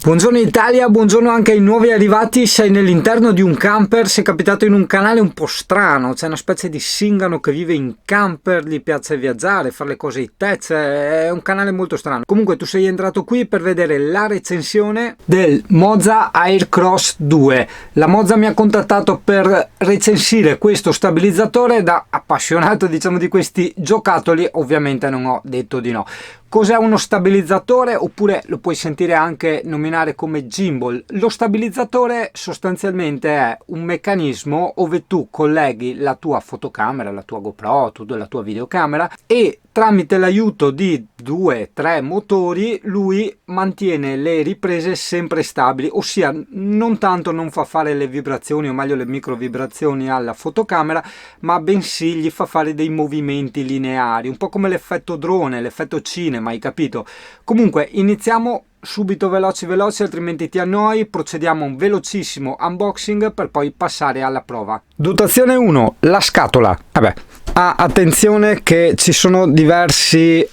Buongiorno Italia, buongiorno anche ai nuovi arrivati. Sei nell'interno di un camper, sei capitato in un canale un po' strano, c'è una specie di singano che vive in camper, gli piace viaggiare, fare le cose in tech, è un canale molto strano. Comunque tu sei entrato qui per vedere la recensione del Moza Aircross 2. La Moza mi ha contattato per recensire questo stabilizzatore. Da appassionato, diciamo, di questi giocattoli, ovviamente non ho detto di no. Cos'è uno stabilizzatore? Oppure lo puoi sentire anche nominare come gimbal. Lo stabilizzatore sostanzialmente è un meccanismo dove tu colleghi la tua fotocamera, la tua GoPro, la tua videocamera, e tramite l'aiuto di 2-3 motori lui mantiene le riprese sempre stabili, ossia non tanto non fa fare le vibrazioni, o meglio le micro vibrazioni alla fotocamera, ma bensì gli fa fare dei movimenti lineari, un po' come l'effetto drone, l'effetto cinema, hai capito? Comunque iniziamo subito veloci, altrimenti ti annoi. Procediamo a un velocissimo unboxing per poi passare alla prova. Dotazione 1, la scatola. Attenzione che ci sono diversi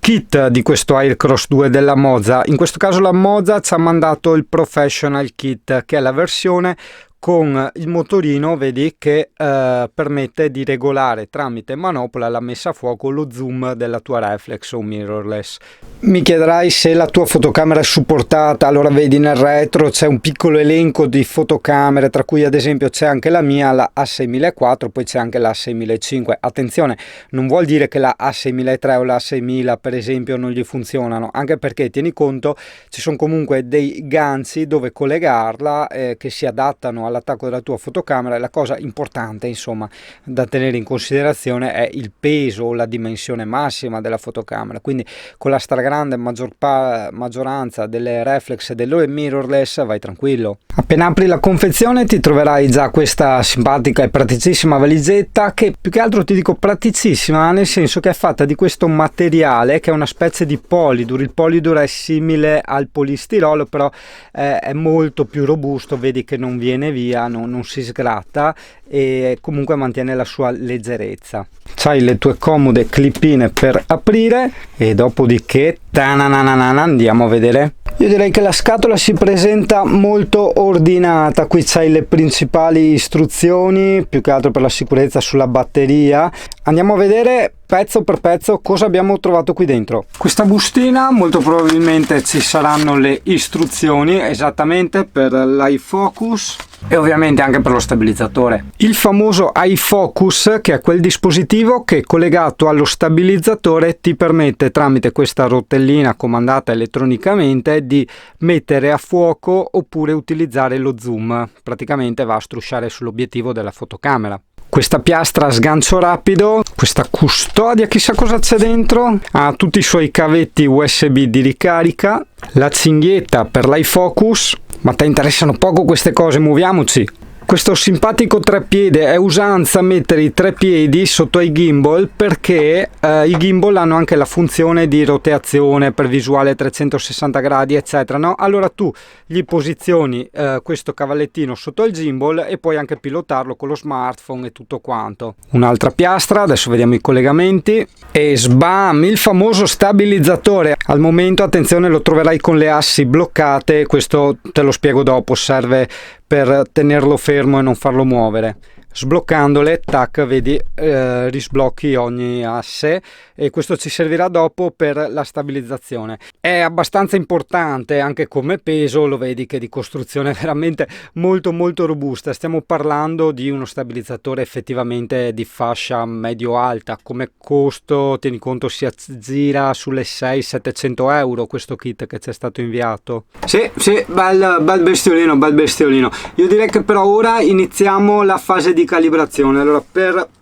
kit di questo Aircross 2 della Moza. In questo caso la Moza ci ha mandato il Professional Kit, che è la versione con il motorino, vedi, che permette di regolare tramite manopola la messa a fuoco, lo zoom della tua reflex o mirrorless. Mi chiederai se la tua fotocamera è supportata. Allora vedi, nel retro c'è un piccolo elenco di fotocamere, tra cui ad esempio c'è anche la mia, la A6400, poi c'è anche la A6500. Attenzione, non vuol dire che la A6300 o la A6000 per esempio non gli funzionano, anche perché tieni conto, ci sono comunque dei ganci dove collegarla che si adattano all'attacco della tua fotocamera. E la cosa importante, insomma, da tenere in considerazione è il peso o la dimensione massima della fotocamera. Quindi con la stragrande maggioranza delle reflex e delle mirrorless vai tranquillo. Appena apri la confezione ti troverai già questa simpatica e praticissima valigetta, che più che altro ti dico praticissima nel senso che è fatta di questo materiale che è una specie di polidur. Il polidur è simile al polistirolo, però è molto più robusto, vedi che non viene via, non si sgratta e comunque mantiene la sua leggerezza. C'hai le tue comode clippine per aprire e dopodiché andiamo a vedere. Io direi che la scatola si presenta molto ordinata. Qui c'hai le principali istruzioni, più che altro per la sicurezza, sulla batteria. Andiamo a vedere pezzo per pezzo cosa abbiamo trovato qui dentro. Questa bustina, molto probabilmente ci saranno le istruzioni esattamente per l'iFocus e ovviamente anche per lo stabilizzatore. Il famoso iFocus, che è quel dispositivo che collegato allo stabilizzatore ti permette, tramite questa rotellina comandata elettronicamente, di mettere a fuoco oppure utilizzare lo zoom. Praticamente va a strusciare sull'obiettivo della fotocamera. Questa piastra a sgancio rapido, questa custodia, chissà cosa c'è dentro, ha tutti i suoi cavetti USB di ricarica, la cinghietta per l'iFocus, ma ti interessano poco queste cose, muoviamoci. Questo simpatico treppiede, è usanza mettere i treppiedi sotto ai gimbal perché i gimbal hanno anche la funzione di rotazione per visuale 360 gradi eccetera, no? Allora tu gli posizioni questo cavallettino sotto il gimbal e puoi anche pilotarlo con lo smartphone e tutto quanto. Un'altra piastra, adesso vediamo i collegamenti e sbam, il famoso stabilizzatore. Al momento, attenzione, lo troverai con le assi bloccate, questo te lo spiego dopo, serve per tenerlo fermo e non farlo muovere. Sbloccandole, tac, vedi, risblocchi ogni asse e questo ci servirà dopo per la stabilizzazione. È abbastanza importante anche come peso, lo vedi che di costruzione veramente molto robusta. Stiamo parlando di uno stabilizzatore effettivamente di fascia medio-alta. Come costo, tieni conto, si aggira sulle 600-700 euro questo kit che ci è stato inviato. Sì, bel bestiolino. Io direi che per ora iniziamo la fase di calibrazione. Allora,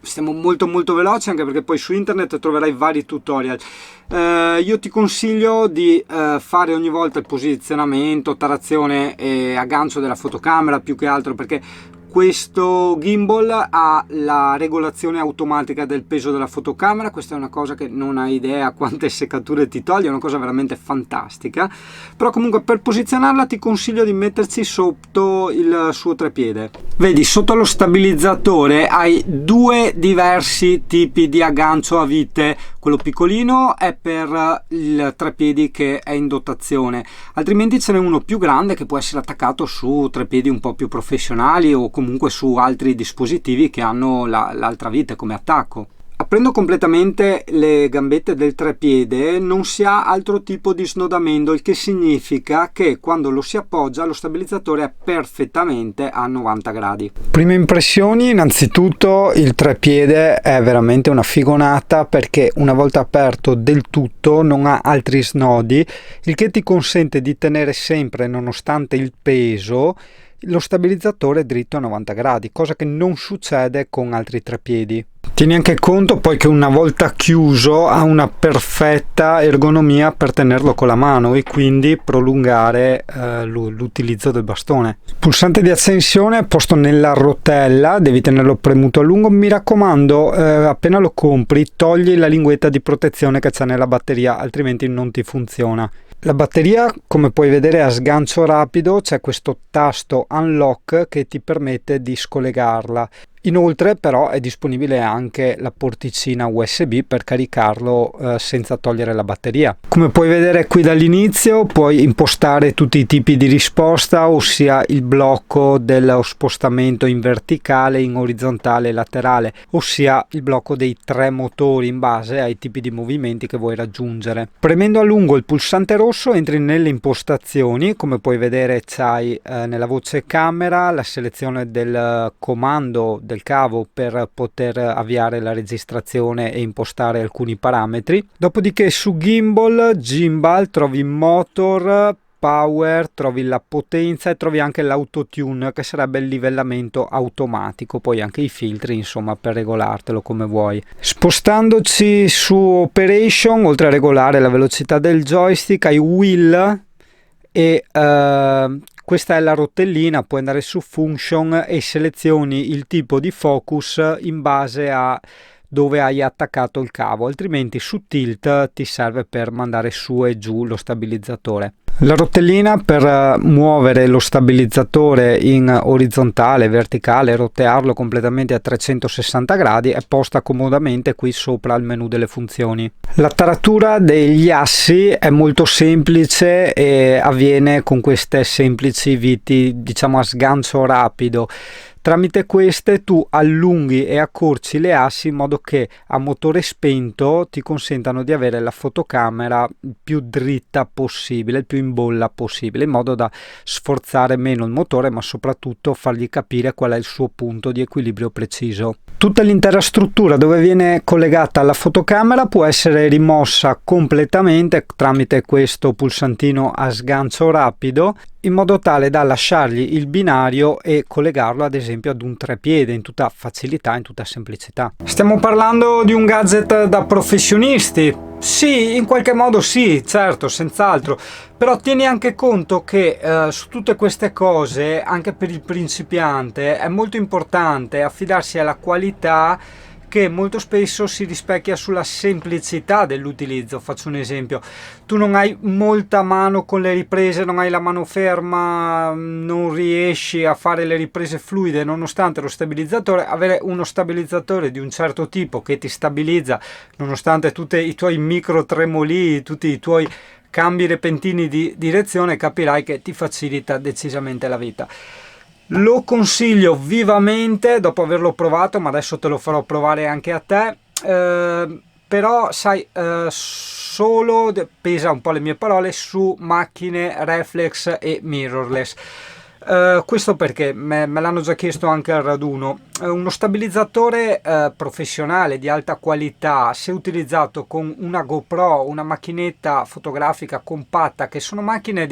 stiamo molto veloci, anche perché poi su internet troverai vari tutorial. Io ti consiglio di fare ogni volta il posizionamento, tarazione e aggancio della fotocamera, più che altro perché questo gimbal ha la regolazione automatica del peso della fotocamera. Questa è una cosa che non hai idea quante seccature ti toglie, è una cosa veramente fantastica. Però comunque per posizionarla ti consiglio di metterci sotto il suo treppiede. Vedi, sotto lo stabilizzatore hai due diversi tipi di aggancio a vite. Quello piccolino è per il treppiedi che è in dotazione, altrimenti ce n'è uno più grande che può essere attaccato su treppiedi un po' più professionali o comunque su altri dispositivi che hanno l'altra vite come attacco. Aprendo completamente le gambette del treppiede non si ha altro tipo di snodamento, il che significa che quando lo si appoggia lo stabilizzatore è perfettamente a 90 gradi. Prime impressioni: innanzitutto il treppiede è veramente una figonata perché una volta aperto del tutto non ha altri snodi, il che ti consente di tenere sempre, nonostante il peso, lo stabilizzatore dritto a 90 gradi, cosa che non succede con altri treppiedi. Tieni anche conto poi che una volta chiuso ha una perfetta ergonomia per tenerlo con la mano e quindi prolungare l'utilizzo del bastone. Il pulsante di accensione è posto nella rotella, devi tenerlo premuto a lungo. Mi raccomando, appena lo compri togli la linguetta di protezione che c'è nella batteria, altrimenti non ti funziona. La batteria, come puoi vedere, a sgancio rapido, c'è questo tasto unlock che ti permette di scollegarla. Inoltre però è disponibile anche la porticina USB per caricarlo senza togliere la batteria. Come puoi vedere qui dall'inizio puoi impostare tutti i tipi di risposta, ossia il blocco dello spostamento in verticale, in orizzontale e laterale, ossia il blocco dei 3 motori in base ai tipi di movimenti che vuoi raggiungere. Premendo a lungo il pulsante rosso entri nelle impostazioni. Come puoi vedere c'hai nella voce camera la selezione del comando del cavo per poter avviare la registrazione e impostare alcuni parametri. Dopodiché su gimbal trovi motor, power, trovi la potenza e trovi anche l'autotune, che sarebbe il livellamento automatico, poi anche i filtri, insomma, per regolartelo come vuoi. Spostandoci su operation, oltre a regolare la velocità del joystick, hai wheel e questa è la rotellina. Puoi andare su function e selezioni il tipo di focus in base a dove hai attaccato il cavo, altrimenti su tilt ti serve per mandare su e giù lo stabilizzatore. La rotellina per muovere lo stabilizzatore in orizzontale, verticale, rotearlo completamente a 360 gradi è posta comodamente qui sopra al menu delle funzioni. La taratura degli assi è molto semplice e avviene con queste semplici viti, diciamo, a sgancio rapido. Tramite queste tu allunghi e accorci le assi in modo che a motore spento ti consentano di avere la fotocamera più dritta possibile, il più in bolla possibile, in modo da sforzare meno il motore, ma soprattutto fargli capire qual è il suo punto di equilibrio preciso. Tutta l'intera struttura dove viene collegata la fotocamera può essere rimossa completamente tramite questo pulsantino a sgancio rapido, in modo tale da lasciargli il binario e collegarlo ad esempio ad un treppiede in tutta facilità, in tutta semplicità. Stiamo parlando di un gadget da professionisti? Sì, in qualche modo sì, certo, senz'altro, però tieni anche conto che su tutte queste cose, anche per il principiante, è molto importante affidarsi alla qualità, che molto spesso si rispecchia sulla semplicità dell'utilizzo. Faccio un esempio: tu non hai molta mano con le riprese, non hai la mano ferma, non riesci a fare le riprese fluide nonostante lo stabilizzatore. Avere uno stabilizzatore di un certo tipo che ti stabilizza nonostante tutti i tuoi micro tremoli, tutti i tuoi cambi repentini di direzione, capirai che ti facilita decisamente la vita. Lo consiglio vivamente dopo averlo provato, ma adesso te lo farò provare anche a te. Però sai, solo pesa un po' le mie parole su macchine reflex e mirrorless. Questo perché me l'hanno già chiesto anche al raduno. Uno stabilizzatore professionale di alta qualità, se utilizzato con una GoPro, una macchinetta fotografica compatta, che sono macchine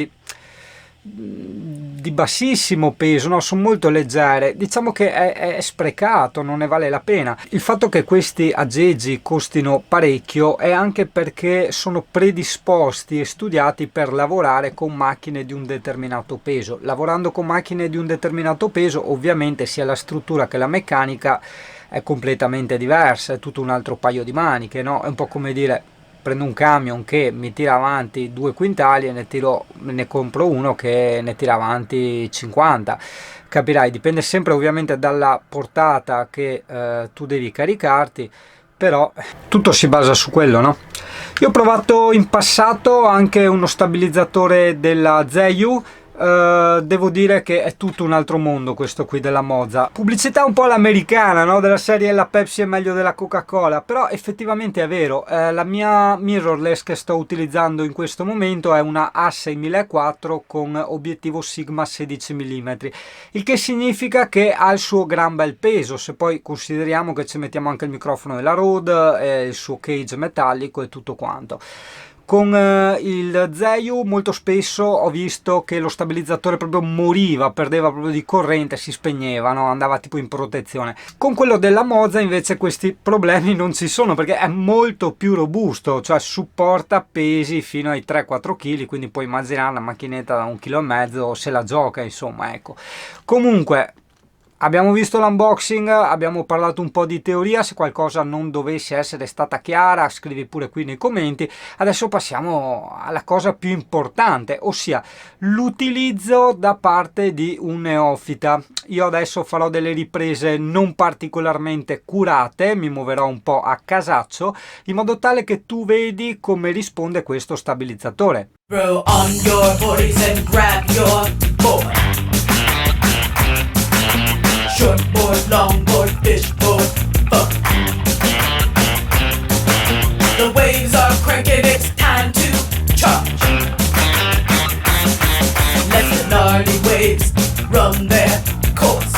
di bassissimo peso, no? Sono molto leggere, diciamo che è sprecato, non ne vale la pena. Il fatto che questi aggeggi costino parecchio è anche perché sono predisposti e studiati per lavorare con macchine di un determinato peso. Lavorando con macchine di un determinato peso, ovviamente sia la struttura che la meccanica è completamente diversa, è tutto un altro paio di maniche, no? È un po' come dire: prendo un camion che mi tira avanti 2 quintali e ne compro uno che ne tira avanti 50. Capirai, dipende sempre ovviamente dalla portata che tu devi caricarti, però tutto si basa su quello, no? Io ho provato in passato anche uno stabilizzatore della Zeiyu. Devo dire che è tutto un altro mondo questo qui della Moza. Pubblicità un po' all'americana, no? Della serie la Pepsi è meglio della Coca-Cola, però effettivamente è vero. La mia mirrorless che sto utilizzando in questo momento è una A6004 con obiettivo Sigma 16 mm, il che significa che ha il suo gran bel peso, se poi consideriamo che ci mettiamo anche il microfono della Rode, il suo cage metallico e tutto quanto. Con il Zeiyu molto spesso ho visto che lo stabilizzatore proprio moriva, perdeva proprio di corrente, si spegneva, no? Andava tipo in protezione. Con quello della Moza invece questi problemi non ci sono, perché è molto più robusto, cioè supporta pesi fino ai 3-4 kg, quindi puoi immaginare una macchinetta da 1,5 kg se la gioca, insomma, ecco. Comunque abbiamo visto l'unboxing, abbiamo parlato un po' di teoria. Se qualcosa non dovesse essere stata chiara, scrivi pure qui nei commenti. Adesso passiamo alla cosa più importante, ossia l'utilizzo da parte di un neofita. Io adesso farò delle riprese non particolarmente curate, mi muoverò un po' a casaccio, in modo tale che tu vedi come risponde questo stabilizzatore. Throw on your boardies and grab your board. Shortboard, longboard, fishboard, fuck. The waves are cranking, it's time to charge. Let the gnarly waves run their course.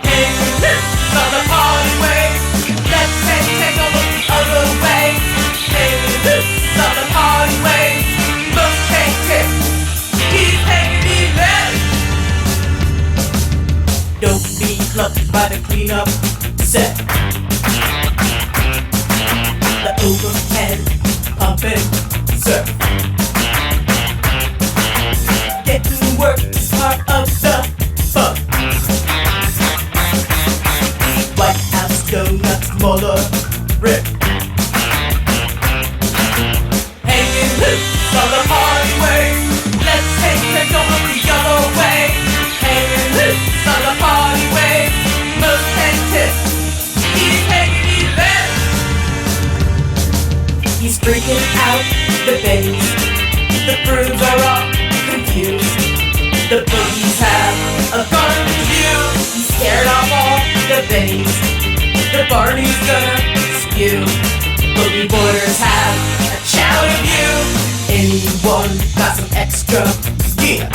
Hey, loose on the party wave. Let's take a look the other way. Hey, loose on the party wave. Look, take. He's taking me left. Don't be clucked by the cleanup set. The overhead pumping surf. Getting work is part of the fun. White House donuts, Muller, Rip. Hanging loose on the party wave. Let's take over the other way. Hanging loose on the party wave. Most and tip. He's taking me there. He's freaking out the bass. The grooves are all confused. The boogies have a fun view. He's scared off all the bass. The Barney's gonna spew. Boogie boarders have a shout of you. Anyone got some extra gear?